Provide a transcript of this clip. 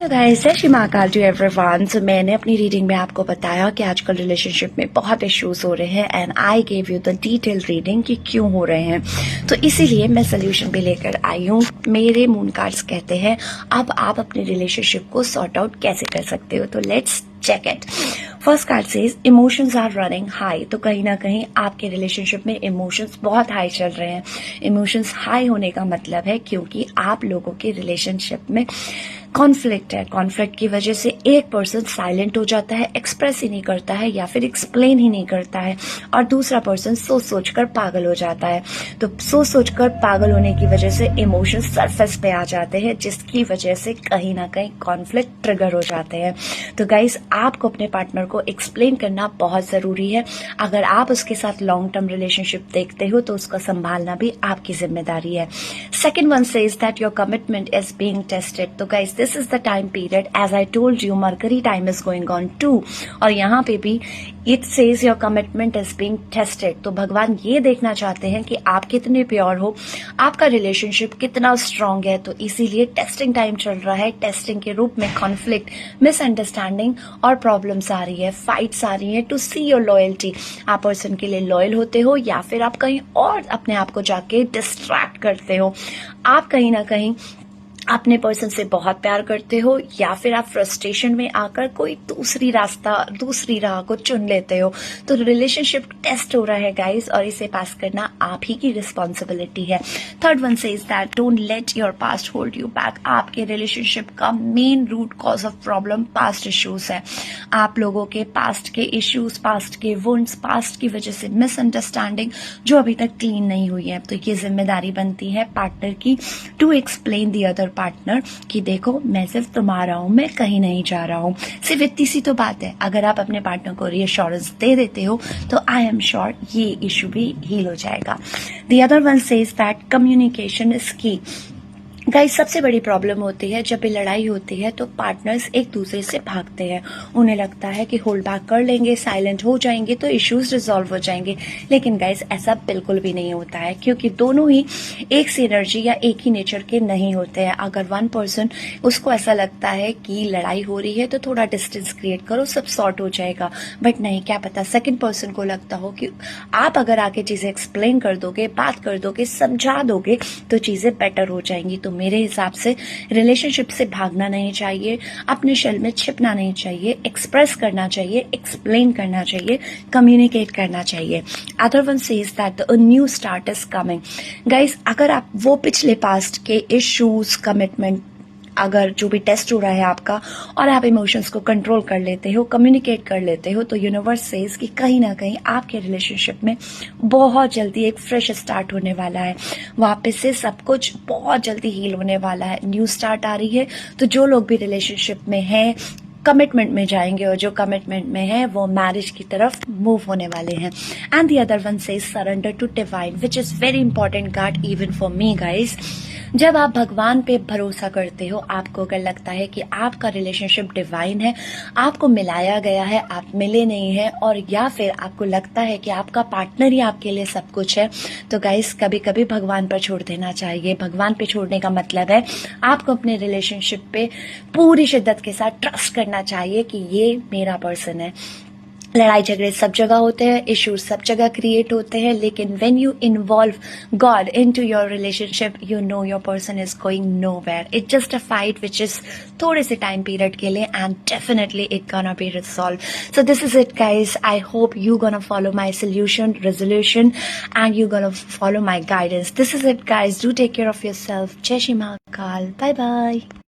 Guys जय Shri Mahakal to everyone. सो मैंने अपनी रीडिंग में आपको बताया कि आजकल रिलेशनशिप में बहुत इश्यूज हो रहे हैं and I gave you the detail reading कि क्यों हो रहे हैं। तो इसीलिए मैं सोल्यूशन भी लेकर आई हूँ। मेरे मून कार्ड्स कहते हैं अब आप अपने रिलेशनशिप को सॉर्ट आउट कैसे कर सकते हो। तो let's check it. First card says emotions are running high. तो कहीं ना कहीं आपके रिलेशनशिप में इमोशंस बहुत हाई चल रहे हैं। इमोशंस हाई होने का मतलब है क्योंकि आप लोगों के रिलेशनशिप में कॉन्फ्लिक्ट है। कॉन्फ्लिक्ट की वजह से एक पर्सन साइलेंट हो जाता है, एक्सप्रेस ही नहीं करता है या फिर एक्सप्लेन ही नहीं करता है, और दूसरा पर्सन सोच सोच कर पागल हो जाता है। तो सोच सोच कर पागल होने की वजह से इमोशंस सरफेस पे आ जाते हैं, जिसकी वजह से कहीं ना कहीं कॉन्फ्लिक्ट ट्रिगर हो जाते हैं। तो गाइस आपको अपने पार्टनर को एक्सप्लेन करना बहुत जरूरी है। अगर आप उसके साथ लॉन्ग टर्म रिलेशनशिप देखते हो तो उसका संभालना भी आपकी जिम्मेदारी है। Second one says that your commitment is being tested. तो guys this is the time period, as I told you Mercury time is going on too, और यहाँ पे भी it says your commitment is being tested. तो भगवान ये देखना चाहते हैं कि आप कितने प्योर हो, आपका रिलेशनशिप कितना स्ट्रांग है। तो इसीलिए टेस्टिंग टाइम चल रहा है। टेस्टिंग के रूप में कॉन्फ्लिक्ट, मिसअंडरस्टैंडिंग और प्रॉब्लम्स आ रही है, फाइट्स आ रही है टू सी योर लॉयल्टी। आप पर्सन के लिए लॉयल होते हो या फिर आप कहीं और अपने आप को जाके डिस्ट्रैक्ट करते हो। आप कहीं ना कहीं अपने पर्सन से बहुत प्यार करते हो या फिर आप फ्रस्ट्रेशन में आकर कोई दूसरी राह को चुन लेते हो। तो रिलेशनशिप टेस्ट हो रहा है गाइस, और इसे पास करना आप ही की रिस्पॉन्सिबिलिटी है। Third one says that don't let your past hold you back. आपके रिलेशनशिप का main root cause of problem past issues है। आप लोगों के पास्ट के इश्यूज, पास्ट के वुंड्स, पास्ट की वजह से मिसअंडरस्टैंडिंग जो अभी तक क्लीन नहीं हुई है। तो ये जिम्मेदारी बनती है पार्टनर की to explain the other partner कि देखो मैं सिर्फ तुम्हारा हूं, मैं कहीं नहीं जा रहा हूं। सिर्फ इतनी सी तो बात है। अगर आप अपने पार्टनर को रीअश्योरेंस दे देते हो तो आई एम श्योर ये इशू भी हील हो जाएगा। The other one says that communication is की। गाइस सबसे बड़ी प्रॉब्लम होती है जब भी लड़ाई होती है तो पार्टनर्स एक दूसरे से भागते हैं। उन्हें लगता है कि होल्ड बैक कर लेंगे, साइलेंट हो जाएंगे तो इश्यूज रिजॉल्व हो जाएंगे। लेकिन गाइस ऐसा बिल्कुल भी नहीं होता है, क्योंकि दोनों ही एक सी एनर्जी या एक ही नेचर के नहीं होते हैं। अगर वन पर्सन उसको ऐसा लगता है कि लड़ाई हो रही है तो थोड़ा डिस्टेंस क्रिएट करो, सब सॉर्ट हो जाएगा, बट नहीं, क्या पता सेकेंड पर्सन को लगता हो कि आप अगर आके चीजें एक्सप्लेन कर दोगे, बात कर दोगे, समझा दोगे तो चीजें बेटर हो जाएंगी। तो मेरे हिसाब से रिलेशनशिप से भागना नहीं चाहिए, अपने शेल में छिपना नहीं चाहिए, एक्सप्रेस करना चाहिए, एक्सप्लेन करना चाहिए, कम्युनिकेट करना चाहिए। Other one says that a new start is coming. Guys अगर आप वो पिछले पास्ट के इश्यूज, कमिटमेंट, अगर जो भी टेस्ट हो रहा है आपका, और आप इमोशंस को कंट्रोल कर लेते हो, कम्युनिकेट कर लेते हो, तो यूनिवर्स सेज कि कहीं ना कहीं आपके रिलेशनशिप में बहुत जल्दी एक फ्रेश स्टार्ट होने वाला है। वापस से सब कुछ बहुत जल्दी हील होने वाला है। न्यू स्टार्ट आ रही है। तो जो लोग भी रिलेशनशिप में हैं कमिटमेंट में जाएंगे, और जो कमिटमेंट में है वो मैरिज की तरफ मूव होने वाले हैं। And the other one says surrender to divine, which is very important card even for me guys. जब आप भगवान पे भरोसा करते हो, आपको अगर लगता है कि आपका रिलेशनशिप डिवाइन है, आपको मिलाया गया है, आप मिले नहीं है, और या फिर आपको लगता है कि आपका पार्टनर ही आपके लिए सब कुछ है, तो गाइस कभी कभी भगवान पर छोड़ देना चाहिए। भगवान पे छोड़ने का मतलब है आपको अपने रिलेशनशिप पे पूरी शिद्दत के साथ ट्रस्ट करना चाहिए कि ये मेरा पर्सन है। लड़ाई झगड़े सब जगह होते हैं, इश्यूज सब जगह क्रिएट होते हैं, लेकिन when you involve God into your relationship, you know your person is going nowhere. It's just a fight which is थोड़े से टाइम पीरियड के लिए, and definitely it gonna be resolve. So this is it guys. I hope you gonna follow my solution, resolution, and you gonna follow my guidance. This is it guys. Do take care of your self. जय Shri Mahakal. Bye bye.